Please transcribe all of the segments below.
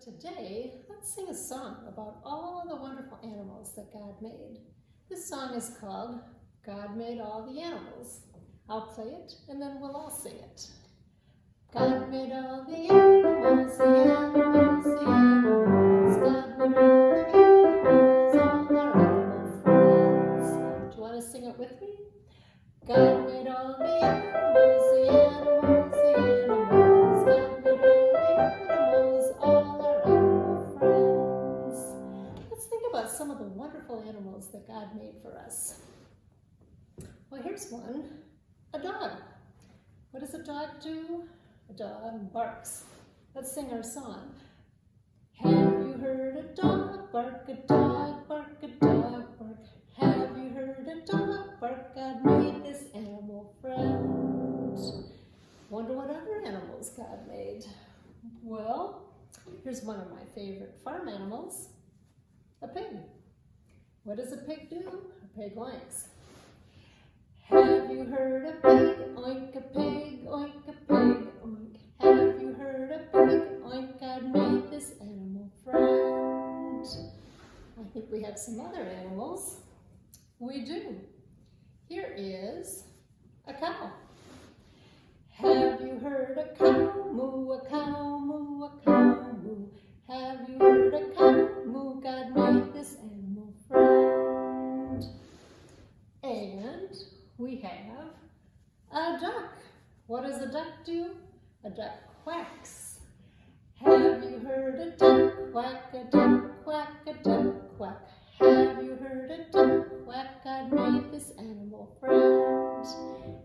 today, let's sing a song about all the wonderful animals that God made. This song is called God Made All the Animals. I'll play it and then we'll all sing it. God made all the animals, the animals, the animals. God made all the animals, all our animal friends. Do you want to sing it with me? God made all the animals, the animals, the animals. God made all the animals, all our animal friends. Let's think about some of the wonderful animals that God made for us. Well, here's one, a dog. What does a dog do? A dog barks. Let's sing our song. Have you heard a dog bark, a dog bark, a dog bark? Have you heard a dog bark? God made this animal friend. Wonder what other animals God made? Well, here's one of my favorite farm animals, a pig. What does a pig do? A pig oinks. Have you heard a pig oink, a pig oink, a pig oink? Have you heard a pig oink? God made this animal friend. I think we have some other animals. We do. Here is a cow. Have you heard a cow moo, a cow moo, a cow moo? Have you heard a cow moo? God made this animal friend. And we have a duck. What does a duck do? A duck quacks. Have you heard a duck quack, a duck quack, a duck quack? Have you heard a duck quack? God made this animal friend.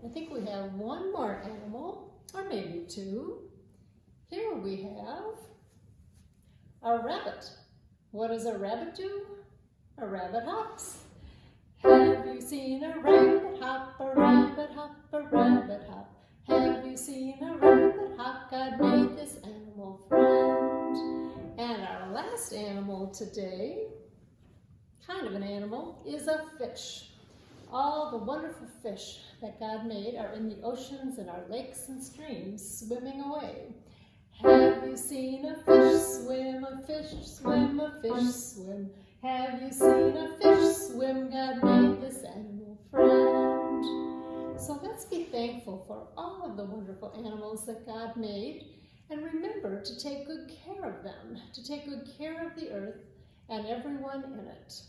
I think we have one more animal, or maybe two. Here we have a rabbit. What does a rabbit do? A rabbit hops. Have you seen a rabbit hop, a rabbit hop, a rabbit hop? Have you seen a rabbit hop? God made this animal friend. And our last animal today, kind of an animal, is a fish. All the wonderful fish that God made are in the oceans and our lakes and streams swimming away. Have you seen a fish swim, a fish swim, a fish swim? Have you seen a fish swim? God made this animal friend. So let's be thankful for all of the wonderful animals that God made, and remember to take good care of them, to take good care of the earth and everyone in it.